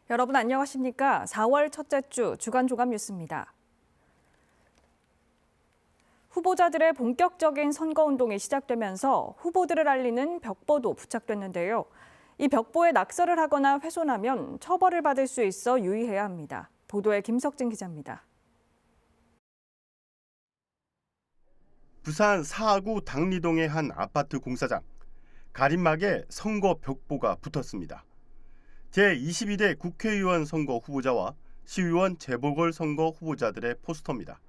여러분 안녕하십니까? 4월 첫째 주 주간 종합 뉴스입니다. 후보자들의 본격적인 선거운동이 시작되면서 후보들을 알리는 벽보도 부착됐는데요. 이 벽보에 낙서를 하거나 훼손하면 처벌을 받을 수 있어 유의해야 합니다. 보도에 김석진 기자입니다. 부산 사하구 당리동의 한 아파트 공사장. 가림막에 선거 벽보가 붙었습니다. 제22대 국회의원 선거 후보자와 시의원 재보궐선거 후보자들의 포스터입니다.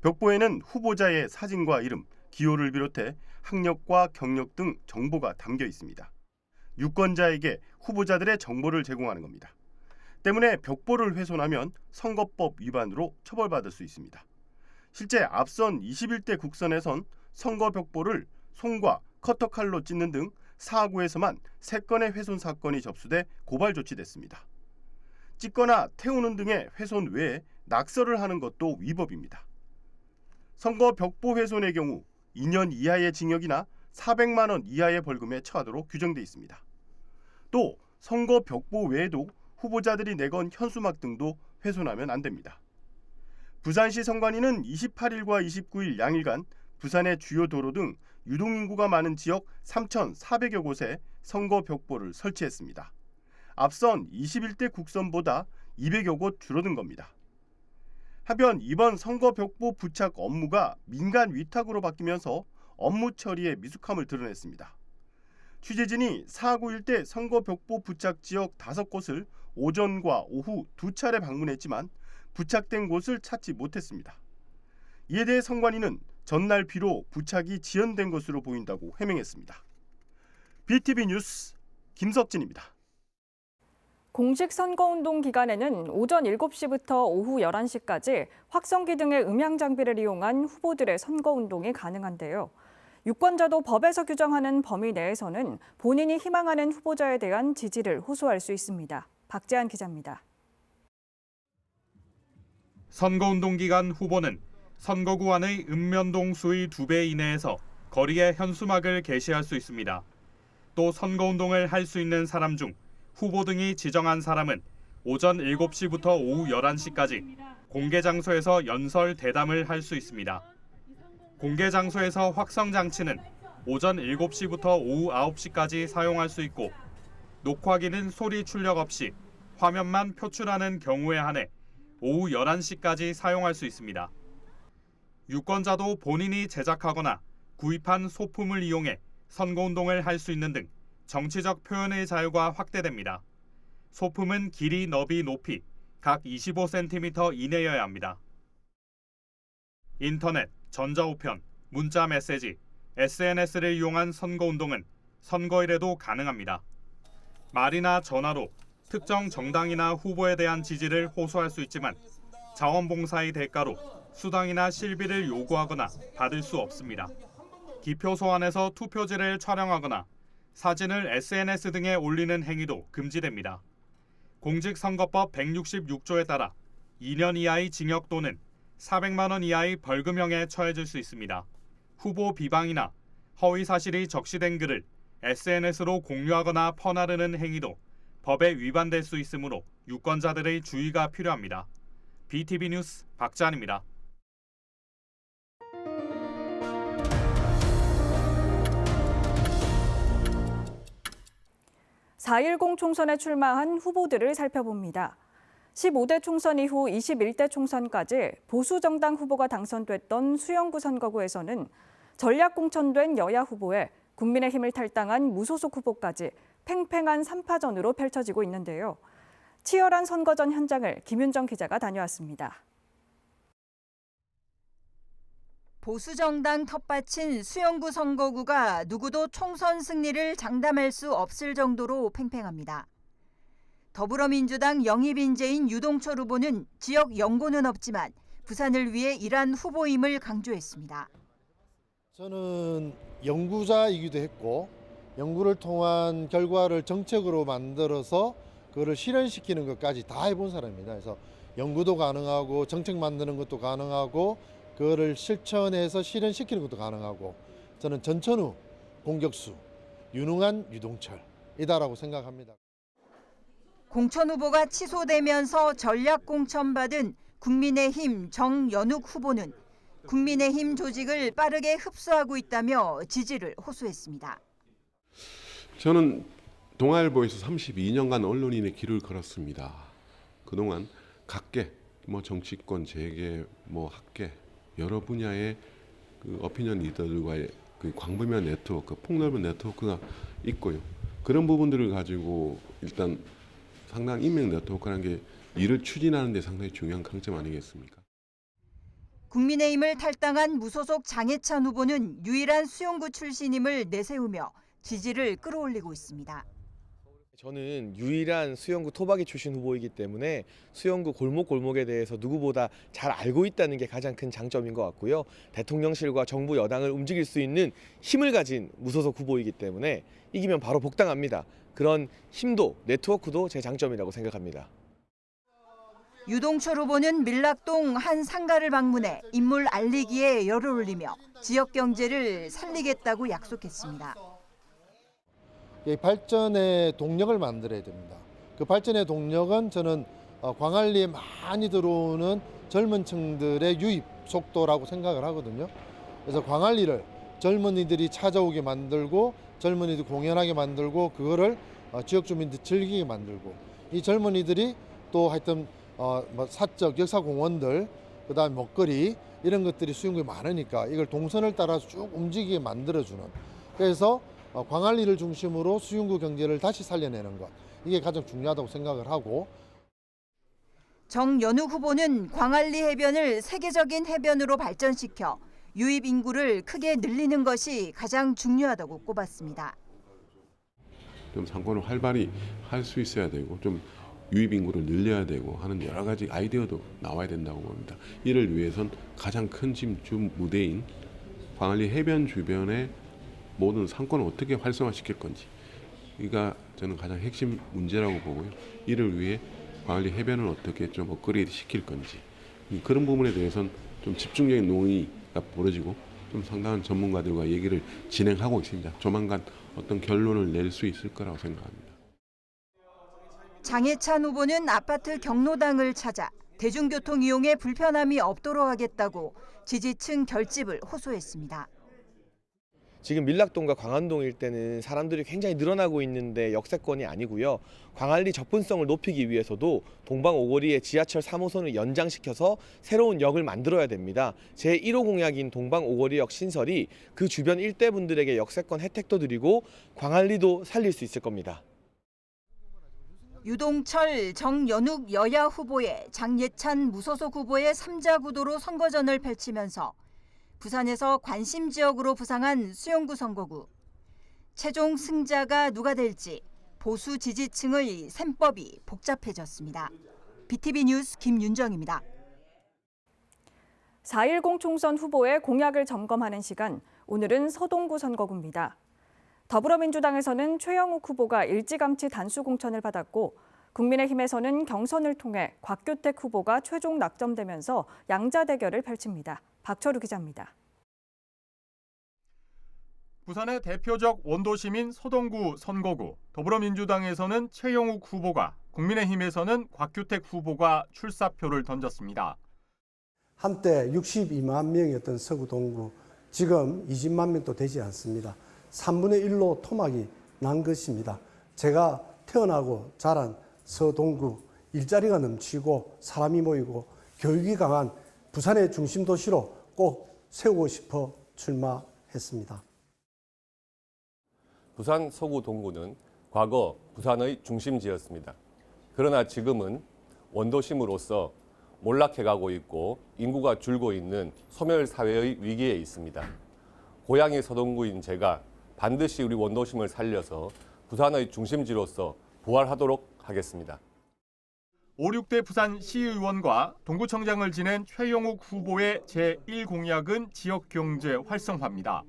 벽보에는 후보자의 사진과 이름, 기호를 비롯해 학력과 경력 등 정보가 담겨 있습니다. 유권자에게 후보자들의 정보를 제공하는 겁니다. 때문에 벽보를 훼손하면 선거법 위반으로 처벌받을 수 있습니다. 실제 앞선 21대 국선에선 선거 벽보를 손과 커터칼로 찢는 등 사하구에서만 3건의 훼손 사건이 접수돼 고발 조치됐습니다. 찢거나 태우는 등의 훼손 외에 낙서를 하는 것도 위법입니다. 선거 벽보 훼손의 경우 2년 이하의 징역이나 400만 원 이하의 벌금에 처하도록 규정돼 있습니다. 또 선거 벽보 외에도 후보자들이 내건 현수막 등도 훼손하면 안 됩니다. 부산시 선관위는 28일과 29일 양일간 부산의 주요 도로 등 유동인구가 많은 지역 3,400여 곳에 선거 벽보를 설치했습니다. 앞선 21대 국선보다 200여 곳 줄어든 겁니다. 한편 이번 선거 벽보 부착 업무가 민간 위탁으로 바뀌면서 업무 처리에 미숙함을 드러냈습니다. 취재진이 사하구 일대 선거 벽보 부착 지역 5곳을 오전과 오후 2차례 방문했지만 부착된 곳을 찾지 못했습니다. 이에 대해 선관위는 전날 비로 부착이 지연된 것으로 보인다고 해명했습니다. BTV 뉴스 김석진입니다. 공식 선거운동 기간에는 오전 7시부터 오후 11시까지 확성기 등의 음향 장비를 이용한 후보들의 선거운동이 가능한데요. 유권자도 법에서 규정하는 범위 내에서는 본인이 희망하는 후보자에 대한 지지를 호소할 수 있습니다. 박재한 기자입니다. 선거운동 기간 후보는 선거구 안의 읍면동 수의 2배 이내에서 거리에 현수막을 게시할 수 있습니다. 또 선거운동을 할 수 있는 사람 중 후보 등이 지정한 사람은 오전 7시부터 오후 11시까지 공개 장소에서 연설 대담을 할 수 있습니다. 공개 장소에서 확성 장치는 오전 7시부터 오후 9시까지 사용할 수 있고 녹화기는 소리 출력 없이 화면만 표출하는 경우에 한해 오후 11시까지 사용할 수 있습니다. 유권자도 본인이 제작하거나 구입한 소품을 이용해 선거운동을 할 수 있는 등 정치적 표현의 자유가 확대됩니다. 소품은 길이, 너비, 높이 각 25cm 이내여야 합니다. 인터넷, 전자우편, 문자 메시지, SNS를 이용한 선거운동은 선거일에도 가능합니다. 말이나 전화로 특정 정당이나 후보에 대한 지지를 호소할 수 있지만 자원봉사의 대가로 수당이나 실비를 요구하거나 받을 수 없습니다. 기표소 안에서 투표지를 촬영하거나 사진을 SNS 등에 올리는 행위도 금지됩니다. 공직선거법 166조에 따라 2년 이하의 징역 또는 400만 원 이하의 벌금형에 처해질 수 있습니다. 후보 비방이나 허위 사실이 적시된 글을 SNS로 공유하거나 퍼나르는 행위도 법에 위반될 수 있으므로 유권자들의 주의가 필요합니다. BTV 뉴스 박재한입니다. 4.10 총선에 출마한 후보들을 살펴봅니다. 15대 총선 이후 21대 총선까지 보수 정당 후보가 당선됐던 수영구 선거구에서는 전략 공천된 여야 후보에 국민의힘을 탈당한 무소속 후보까지 팽팽한 3파전으로 펼쳐지고 있는데요. 치열한 선거전 현장을 김윤정 기자가 다녀왔습니다. 보수정당 텃밭인 수영구 선거구가 누구도 총선 승리를 장담할 수 없을 정도로 팽팽합니다. 더불어민주당 영입인재인 유동철 후보는 지역 연고는 없지만 부산을 위해 일한 후보임을 강조했습니다. 저는 연구자이기도 했고 연구를 통한 결과를 정책으로 만들어서 그거를 실현시키는 것까지 다 해본 사람입니다. 그래서 연구도 가능하고 정책 만드는 것도 가능하고 그거를 실천해서 실현시키는 것도 가능하고 저는 전천후, 공격수, 유능한 유동철이다라고 생각합니다. 공천 후보가 취소되면서 전략 공천받은 국민의힘 정연욱 후보는 국민의힘 조직을 빠르게 흡수하고 있다며 지지를 호소했습니다. 저는 동아일보에서 32년간 언론인의 길을 걸었습니다. 그동안 각계, 정치권, 재계, 학계 여러 분야의 그 어피니언 리더들과의 그 광범위한 네트워크, 폭넓은 네트워크가 있고요. 그런 부분들을 가지고 일단 상당한 인맥 네트워크라는 게 일을 추진하는 데 상당히 중요한 강점 아니겠습니까? 국민의힘을 탈당한 무소속 장해찬 후보는 유일한 수용구 출신임을 내세우며 지지를 끌어올리고 있습니다. 저는 유일한 수용구 토박이 출신 후보이기 때문에 수용구 골목골목에 대해서 누구보다 잘 알고 있다는 게 가장 큰 장점인 것 같고요. 대통령실과 정부 여당을 움직일 수 있는 힘을 가진 무소속 후보이기 때문에 이기면 바로 복당합니다. 그런 힘도 네트워크도 제 장점이라고 생각합니다. 유동철 후보는 밀락동 한 상가를 방문해 인물 알리기에 열을 올리며 지역 경제를 살리겠다고 약속했습니다. 이 발전의 동력을 만들어야 됩니다. 그 발전의 동력은 저는 광안리에 많이 들어오는 젊은 층들의 유입 속도라고 생각을 하거든요. 그래서 광안리를 젊은이들이 찾아오게 만들고 젊은이들 공연하게 만들고 그거를 지역 주민들 즐기게 만들고 이 젊은이들이 또 하여튼 사적 역사 공원들 그다음에 먹거리 이런 것들이 수용구에 많으니까 이걸 동선을 따라서 쭉 움직이게 만들어주는 그래서 광안리를 중심으로 수용구 경제를 다시 살려내는 것 이게 가장 중요하다고 생각을 하고 정연욱 후보는 광안리 해변을 세계적인 해변으로 발전시켜 유입 인구를 크게 늘리는 것이 가장 중요하다고 꼽았습니다. 좀 상권을 활발히 할 수 있어야 되고 좀 유입 인구를 늘려야 되고 하는 여러 가지 아이디어도 나와야 된다고 봅니다. 이를 위해선 가장 큰 주 무대인 광안리 해변 주변의 모든 상권을 어떻게 활성화시킬 건지 이가 저는 가장 핵심 문제라고 보고요. 이를 위해 광안리 해변을 어떻게 좀 업그레이드 시킬 건지 그런 부분에 대해서는 좀 집중적인 논의가 벌어지고 좀 상당한 전문가들과 얘기를 진행하고 있습니다. 조만간 어떤 결론을 낼 수 있을 거라고 생각합니다. 장해찬 후보는 아파트 경로당을 찾아 대중교통 이용에 불편함이 없도록 하겠다고 지지층 결집을 호소했습니다. 지금 밀락동과 광안동 일대는 사람들이 굉장히 늘어나고 있는데 역세권이 아니고요. 광안리 접근성을 높이기 위해서도 동방 오거리의 지하철 3호선을 연장시켜서 새로운 역을 만들어야 됩니다. 제1호 공약인 동방 오거리역 신설이 그 주변 일대 분들에게 역세권 혜택도 드리고 광안리도 살릴 수 있을 겁니다. 유동철, 정연욱 여야 후보의 장예찬 무소속 후보의 3자 구도로 선거전을 펼치면서 부산에서 관심 지역으로 부상한 수용구 선거구. 최종 승자가 누가 될지 보수 지지층의 셈법이 복잡해졌습니다. BTV 뉴스 김윤정입니다. 4.10 총선 후보의 공약을 점검하는 시간, 오늘은 서동구 선거구입니다. 더불어민주당에서는 최영욱 후보가 일찌감치 단수 공천을 받았고 국민의힘에서는 경선을 통해 곽규택 후보가 최종 낙점되면서 양자 대결을 펼칩니다. 박철우 기자입니다. 부산의 대표적 원도심인 서동구 선거구, 더불어민주당에서는 최영욱 후보가, 국민의힘에서는 곽규택 후보가 출사표를 던졌습니다. 한때 62만 명이었던 서구 동구, 지금 20만 명도 되지 않습니다. 3분의 1로 토막이 난 것입니다. 제가 태어나고 자란 서동구, 일자리가 넘치고 사람이 모이고 교육이 강한 부산의 중심 도시로 꼭 세우고 싶어 출마했습니다. 부산 서구 동구는 과거 부산의 중심지였습니다. 그러나 지금은 원도심으로서 몰락해가고 있고 인구가 줄고 있는 소멸 사회의 위기에 있습니다. 고향이 서동구인 제가 반드시 우리 원도심을 살려서 부산의 중심지로서 부활하도록 하겠습니다. 5, 6대 부산 시의원과 동구청장을 지낸 최영욱 후보의 제1공약은 지역경제 활성화입니다.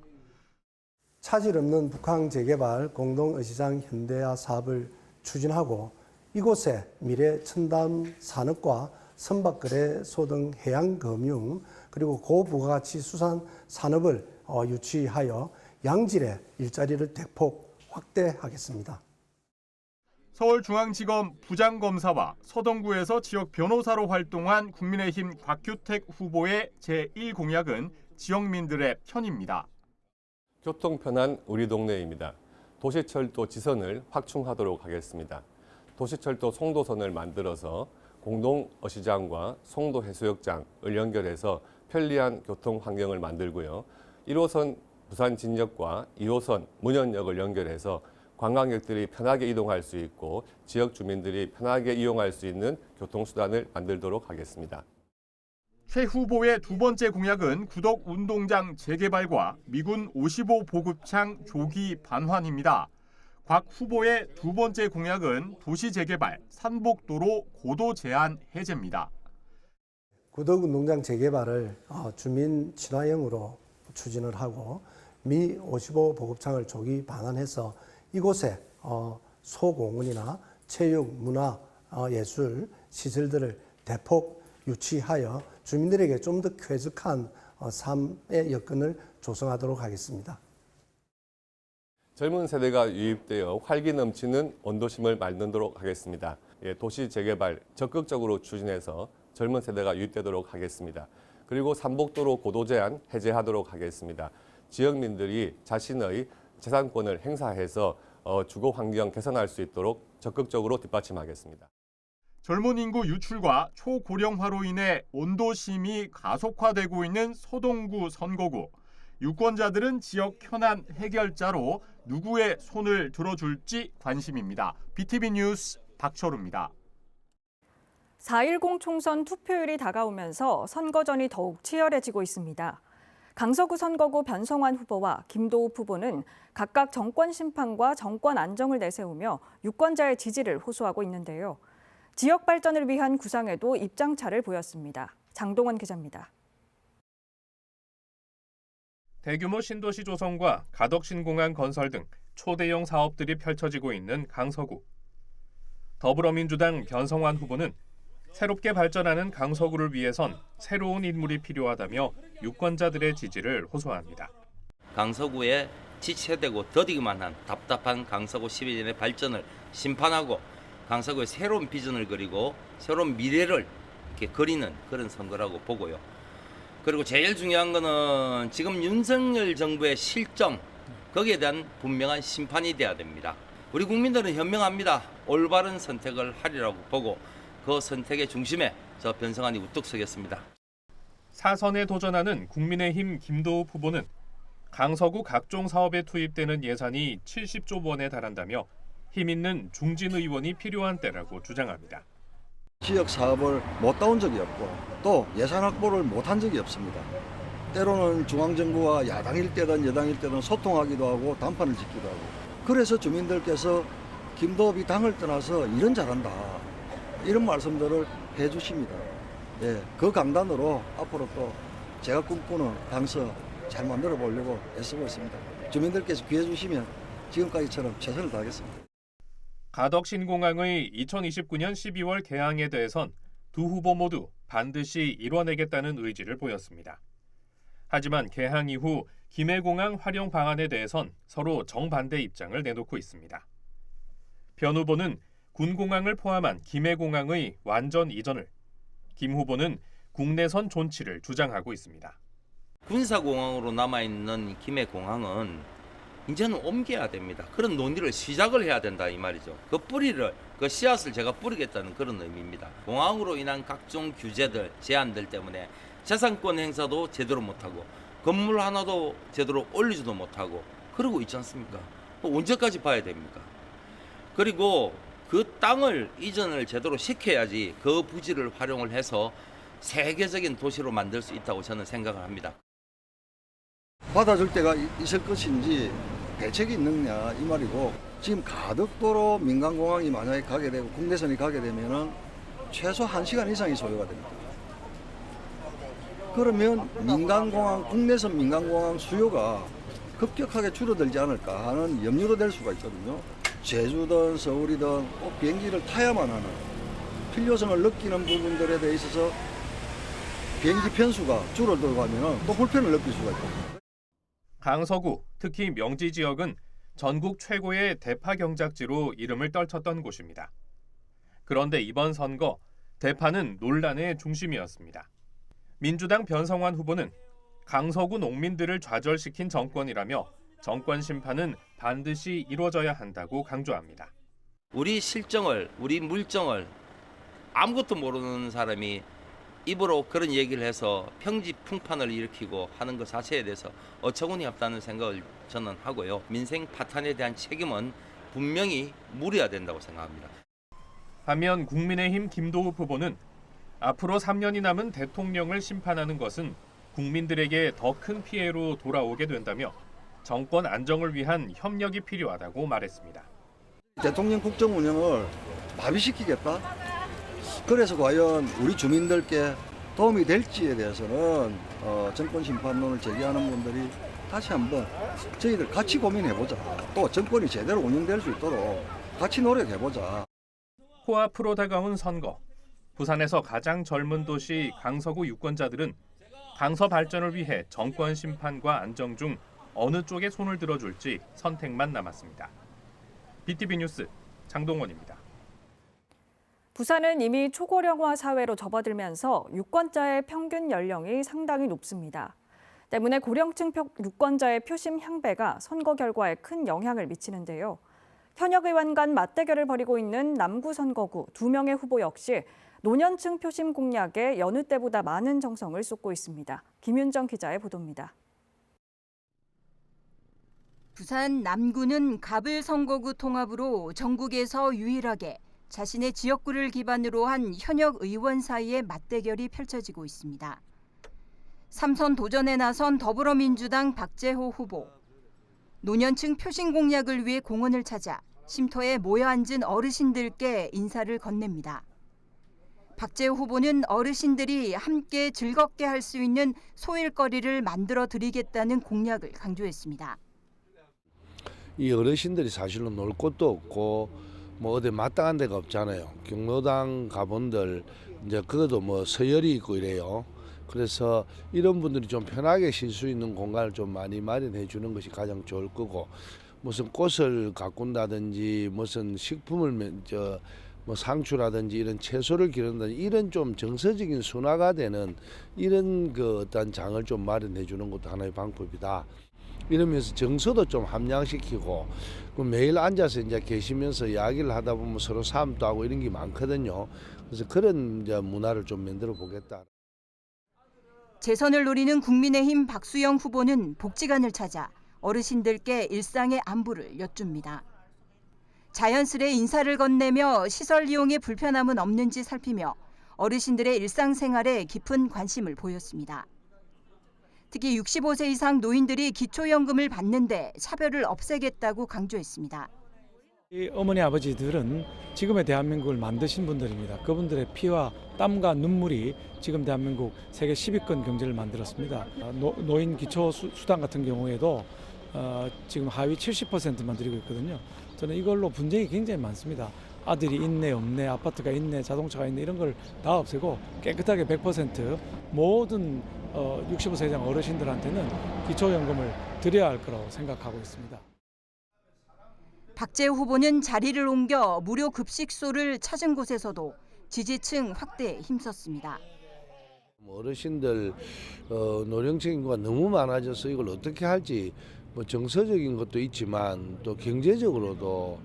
차질 없는 북한 재개발 공동의시장 현대화 사업을 추진하고 이곳에 미래 첨단 산업과 선박거래소 등 해양금융 그리고 고부가가치 수산 산업을 유치하여 양질의 일자리를 대폭 확대하겠습니다. 서울중앙지검 부장검사와 서동구에서 지역 변호사로 활동한 국민의힘 곽규택 후보의 제1공약은 지역민들의 편입니다. 교통 편한 우리 동네입니다. 도시철도 지선을 확충하도록 하겠습니다. 도시철도 송도선을 만들어서 공동 어시장과 송도 해수욕장을 연결해서 편리한 교통 환경을 만들고요. 1호선 부산 진역과 2호선 문현역을 연결해서 관광객들이 편하게 이동할 수 있고 지역 주민들이 편하게 이용할 수 있는 교통수단을 만들도록 하겠습니다. 최 후보의 두 번째 공약은 구덕 운동장 재개발과 미군 55 보급창 조기 반환입니다. 곽 후보의 두 번째 공약은 도시 재개발, 산복도로 고도 제한 해제입니다. 구덕 운동장 재개발을 주민 친화형으로 추진을 하고 미 55 보급창을 조기 반환해서 이곳에 소공원이나 체육, 문화, 예술 시설들을 대폭 유치하여 주민들에게 좀 더 쾌적한 삶의 여건을 조성하도록 하겠습니다. 젊은 세대가 유입되어 활기 넘치는 원도심을 만들도록 하겠습니다. 도시 재개발 적극적으로 추진해서 젊은 세대가 유입되도록 하겠습니다. 그리고 산복도로 고도 제한 해제하도록 하겠습니다. 지역민들이 자신의 재산권을 행사해서 주거 환경 개선할 수 있도록 적극적으로 뒷받침하겠습니다. 젊은 인구 유출과 초고령화로 인해 원도심이 가속화되고 있는 서동구 선거구. 유권자들은 지역 현안 해결자로 누구의 손을 들어줄지 관심입니다. BTV 뉴스 박철우입니다. 4.10 총선 투표율이 다가오면서 선거전이 더욱 치열해지고 있습니다. 강서구 선거구 변성환 후보와 김도읍 후보는 각각 정권 심판과 정권 안정을 내세우며 유권자의 지지를 호소하고 있는데요. 지역 발전을 위한 구상에도 입장차를 보였습니다. 장동원 기자입니다. 대규모 신도시 조성과 가덕신공항 건설 등 초대형 사업들이 펼쳐지고 있는 강서구. 더불어민주당 변성환 후보는 새롭게 발전하는 강서구를 위해선 새로운 인물이 필요하다며 유권자들의 지지를 호소합니다. 강서구에 지체되고 더디기만 한 답답한 강서구 12년의 발전을 심판하고 강서구의 새로운 비전을 그리고 새로운 미래를 이렇게 그리는 그런 선거라고 보고요. 그리고 제일 중요한 거는 지금 윤석열 정부의 실정, 거기에 대한 분명한 심판이 돼야 됩니다. 우리 국민들은 현명합니다. 올바른 선택을 하리라고 보고 그 선택의 중심에 저 변성환이 우뚝 서겠습니다. 4선에 도전하는 국민의힘 김도읍 후보는 강서구 각종 사업에 투입되는 예산이 70조 원에 달한다며 힘 있는 중진 의원이 필요한 때라고 주장합니다. 지역 사업을 못 따온 적이 없고 또 예산 확보를 못한 적이 없습니다. 때로는 중앙정부와 야당일 때든 여당일 때든 소통하기도 하고 담판을 짓기도 하고 그래서 주민들께서 김도읍이 당을 떠나서 일은 잘한다 이런 말씀들을 해주십니다. 그 강단으로 앞으로 또 제가 꿈꾸는 강서 잘 만들어 보려고 애쓰고 있습니다. 주민들께서 기회 주시면 지금까지처럼 최선을 다하겠습니다. 가덕신공항의 2029년 12월 개항에 대해선 두 후보 모두 반드시 이뤄내겠다는 의지를 보였습니다. 하지만 개항 이후 김해공항 활용 방안에 대해선 서로 정반대 입장을 내놓고 있습니다. 변 후보는 군공항을 포함한 김해공항의 완전 이전을, 김 후보는 국내선 존치를 주장하고 있습니다. 군사공항으로 남아있는 김해공항은 이제는 옮겨야 됩니다. 그런 논의를 시작을 해야 된다 이 말이죠. 그 뿌리를, 그 씨앗을 제가 뿌리겠다는 그런 의미입니다. 공항으로 인한 각종 규제들, 제한들 때문에 재산권 행사도 제대로 못하고 건물 하나도 제대로 올리지도 못하고 그러고 있지 않습니까? 언제까지 봐야 됩니까? 그리고 그 땅을 이전을 제대로 시켜야지 그 부지를 활용을 해서 세계적인 도시로 만들 수 있다고 저는 생각을 합니다. 받아줄 때가 있을 것인지 대책이 있느냐 이 말이고 지금 가덕도로 민간공항이 만약에 가게 되고 국내선이 가게 되면은 최소 1시간 이상이 소요가 됩니다. 그러면 민간공항, 국내선 민간공항 수요가 급격하게 줄어들지 않을까 하는 염려도 될 수가 있거든요. 제주든 서울이든 꼭 비행기를 타야만 하는 필요성을 느끼는 부분들에 대해 있어서 비행기 편수가 줄어들고 하면 또 불편을 느낄 수가 있거든요. 강서구, 특히 명지 지역은 전국 최고의 대파 경작지로 이름을 떨쳤던 곳입니다. 그런데 이번 선거, 대파는 논란의 중심이었습니다. 민주당 변성환 후보는 강서구 농민들을 좌절시킨 정권이라며 정권 심판은 반드시 이루어져야 한다고 강조합니다. 우리 실정을, 우리 물정을 아무것도 모르는 사람이 입으로 그런 얘기를 해서 평지풍판을 일으키고 하는 것 자체에 대해서 어처구니 없다는 생각을 저는 하고요. 민생 파탄에 대한 책임은 분명히 물어야 된다고 생각합니다. 반면 국민의힘 김도읍 후보는 앞으로 3년이 남은 대통령을 심판하는 것은 국민들에게 더 큰 피해로 돌아오게 된다며 정권 안정을 위한 협력이 필요하다고 말했습니다. 대통령 국정 운영을 마비시키겠다. 그래서 과연 우리 주민들께 도움이 될지에 대해서는 정권 심판론을 제기하는 분들이 다시 한번 저희들 같이 고민해보자. 또 정권이 제대로 운영될 수 있도록 같이 노력해보자. 코앞으로 다가온 선거. 부산에서 가장 젊은 도시 강서구 유권자들은 강서 발전을 위해 정권 심판과 안정 중 어느 쪽에 손을 들어줄지 선택만 남았습니다. BTV 뉴스 장동원입니다. 부산은 이미 초고령화 사회로 접어들면서 유권자의 평균 연령이 상당히 높습니다. 때문에 고령층 유권자의 표심 향배가 선거 결과에 큰 영향을 미치는데요. 현역 의원 간 맞대결을 벌이고 있는 남구 선거구 2명의 후보 역시 노년층 표심 공략에 여느 때보다 많은 정성을 쏟고 있습니다. 김윤정 기자의 보도입니다. 부산 남구는 갑을 선거구 통합으로 전국에서 유일하게 자신의 지역구를 기반으로 한 현역 의원 사이의 맞대결이 펼쳐지고 있습니다. 3선 도전에 나선 더불어민주당 박재호 후보. 노년층 표심 공략을 위해 공원을 찾아 쉼터에 모여 앉은 어르신들께 인사를 건넵니다. 박재호 후보는 어르신들이 함께 즐겁게 할 수 있는 소일거리를 만들어 드리겠다는 공약을 강조했습니다. 이 어르신들이 사실로 놀 곳도 없고 뭐 어디 마땅한 데가 없잖아요. 경로당 가본들 이제 그것도 뭐 서열이 있고 이래요. 그래서 이런 분들이 좀 편하게 쉴 수 있는 공간을 좀 많이 마련해 주는 것이 가장 좋을 거고, 무슨 꽃을 가꾼다든지 무슨 식품을 뭐 상추라든지 이런 채소를 기른다든지 이런 좀 정서적인 순화가 되는 이런 그 어떤 장을 좀 마련해 주는 것도 하나의 방법이다. 이러면서 정서도 좀 함양시키고, 매일 앉아서 이제 계시면서 이야기를 하다 보면 서로 싸움도 하고 이런 게 많거든요. 그래서 그런 이제 문화를 좀 만들어 보겠다. 재선을 노리는 국민의힘 박수영 후보는 복지관을 찾아 어르신들께 일상의 안부를 여쭙니다. 자연스레 인사를 건네며 시설 이용에 불편함은 없는지 살피며 어르신들의 일상생활에 깊은 관심을 보였습니다. 특히 65세 이상 노인들이 기초연금을 받는데 차별을 없애겠다고 강조했습니다. 이 어머니 아버지들은 지금의 대한민국을 만드신 분들입니다. 그분들의 피와 땀과 눈물이 지금 대한민국 세계 10위권 경제를 만들었습니다. 노인 기초 수당 같은 경우에도 지금 하위 70%만 드리고 있거든요. 저는 이걸로 분쟁이 굉장히 많습니다. 아들이 있네 없네, 아파트가 있네, 자동차가 있네 이런 걸 다 없애고 깨끗하게 100% 모든 65세 이상 어르신들한테는 기초연금을 드려야 할 거라고 생각하고 있습니다. 박재호 후보는 자리를 옮겨 무료 급식소를 찾은 곳에서도 지지층 확대에 힘썼습니다. 어르신들 노령층 인구가 너무 많아져서 이걸 어떻게 할지 뭐 정서적인 것도 있지만 또 경제적으로도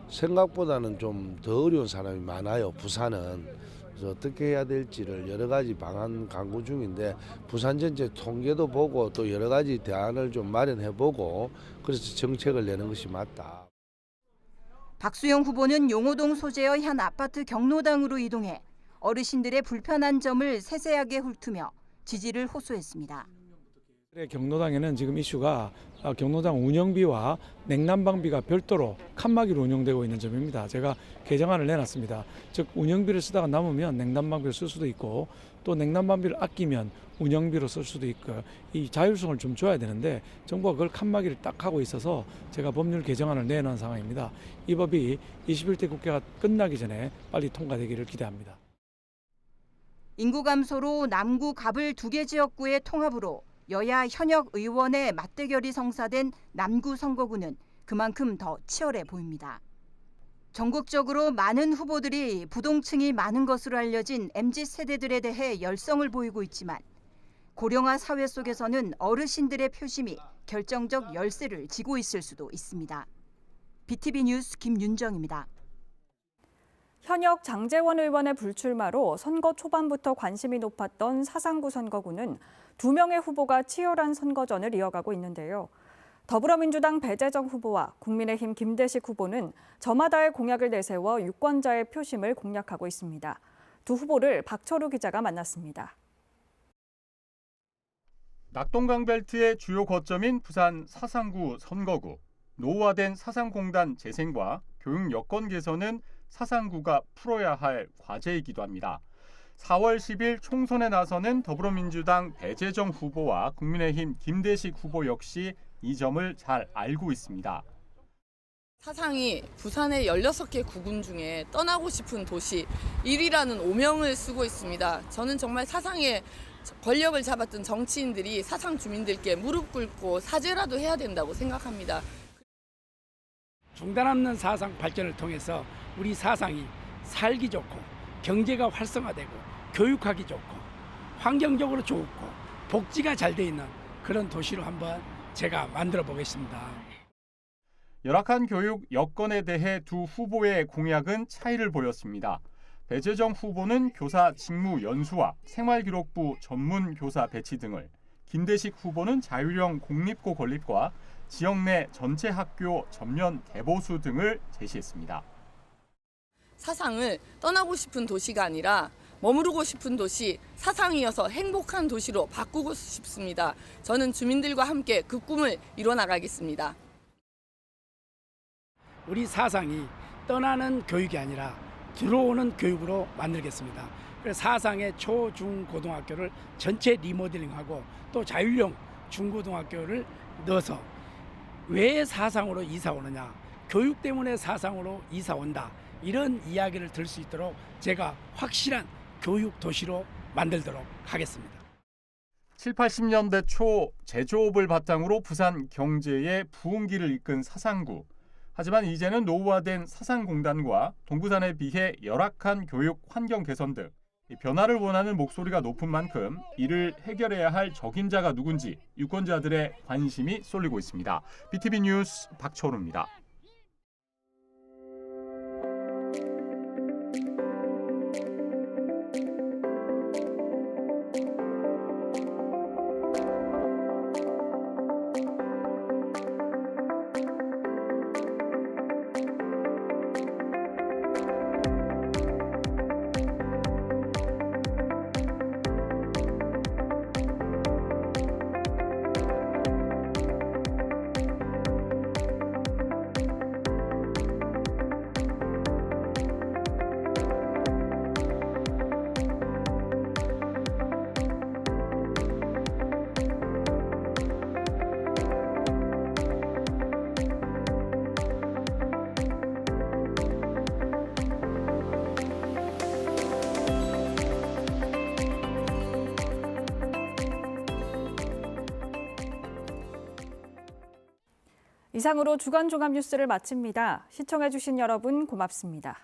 생각보다는 좀 더 어려운 사람이 많아요. 부산은. 그래서 어떻게 해야 될지를 여러 가지 방안 강구 중인데 부산 전체 통계도 보고 또 여러 가지 대안을 좀 마련해보고 그래서 정책을 내는 것이 맞다. 박수영 후보는 용호동 소재의 한 아파트 경로당으로 이동해 어르신들의 불편한 점을 세세하게 훑으며 지지를 호소했습니다. 경로당에는 지금 이슈가 경로당 운영비와 냉난방비가 별도로 칸막이로 운영되고 있는 점입니다. 제가 개정안을 내놨습니다. 즉 운영비를 쓰다가 남으면 냉난방비를 쓸 수도 있고 또 냉난방비를 아끼면 운영비로 쓸 수도 있고 이 자율성을 좀 줘야 되는데 정부가 그걸 칸막이를 딱 하고 있어서 제가 법률 개정안을 내놓은 상황입니다. 이 법이 21대 국회가 끝나기 전에 빨리 통과되기를 기대합니다. 인구 감소로 남구 갑을 2개 지역구의 통합으로 여야 현역 의원의 맞대결이 성사된 남구 선거구는 그만큼 더 치열해 보입니다. 전국적으로 많은 후보들이 부동층이 많은 것으로 알려진 MZ세대들에 대해 열성을 보이고 있지만 고령화 사회 속에서는 어르신들의 표심이 결정적 열세를 쥐고 있을 수도 있습니다. BTV 뉴스 김윤정입니다. 현역 장제원 의원의 불출마로 선거 초반부터 관심이 높았던 사상구 선거구는 2명의 후보가 치열한 선거전을 이어가고 있는데요. 더불어민주당 배재정 후보와 국민의힘 김대식 후보는 저마다의 공약을 내세워 유권자의 표심을 공략하고 있습니다. 두 후보를 박철우 기자가 만났습니다. 낙동강벨트의 주요 거점인 부산 사상구 선거구. 노후화된 사상공단 재생과 교육 여건 개선은 사상구가 풀어야 할 과제이기도 합니다. 4월 10일 총선에 나서는 더불어민주당 배재정 후보와 국민의힘 김대식 후보 역시 이 점을 잘 알고 있습니다. 사상이 부산의 16개 구군 중에 떠나고 싶은 도시 1위라는 오명을 쓰고 있습니다. 저는 정말 사상에 권력을 잡았던 정치인들이 사상 주민들께 무릎 꿇고 사죄라도 해야 된다고 생각합니다. 중단 없는 사상 발전을 통해서 우리 사상이 살기 좋고 경제가 활성화되고 교육하기 좋고 환경적으로 좋고 복지가 잘 돼 있는 그런 도시로 한번 제가 만들어 보겠습니다. 열악한 교육 여건에 대해 두 후보의 공약은 차이를 보였습니다. 배재정 후보는 교사 직무 연수와 생활기록부 전문 교사 배치 등을, 김대식 후보는 자율형 공립고 건립과 지역 내 전체 학교 전면 개보수 등을 제시했습니다. 사상을 떠나고 싶은 도시가 아니라 머무르고 싶은 도시, 사상이어서 행복한 도시로 바꾸고 싶습니다. 저는 주민들과 함께 그 꿈을 이뤄나가겠습니다. 우리 사상이 떠나는 교육이 아니라 들어오는 교육으로 만들겠습니다. 그래서 사상의 초, 중, 고등학교를 전체 리모델링하고 또 자율형 중고등학교를 넣어서 왜 사상으로 이사 오느냐, 교육 때문에 사상으로 이사 온다, 이런 이야기를 들을 수 있도록 제가 확실한 교육 도시로 만들도록 하겠습니다. 7, 80년대 초 제조업을 바탕으로 부산 경제의 부흥기를 이끈 사상구. 하지만 이제는 노후화된 사상공단과 동부산에 비해 열악한 교육 환경 개선 등 변화를 원하는 목소리가 높은 만큼 이를 해결해야 할 적임자가 누군지 유권자들의 관심이 쏠리고 있습니다. BTV 뉴스 박철우입니다. 이상으로 주간 종합 뉴스를 마칩니다. 시청해주신 여러분 고맙습니다.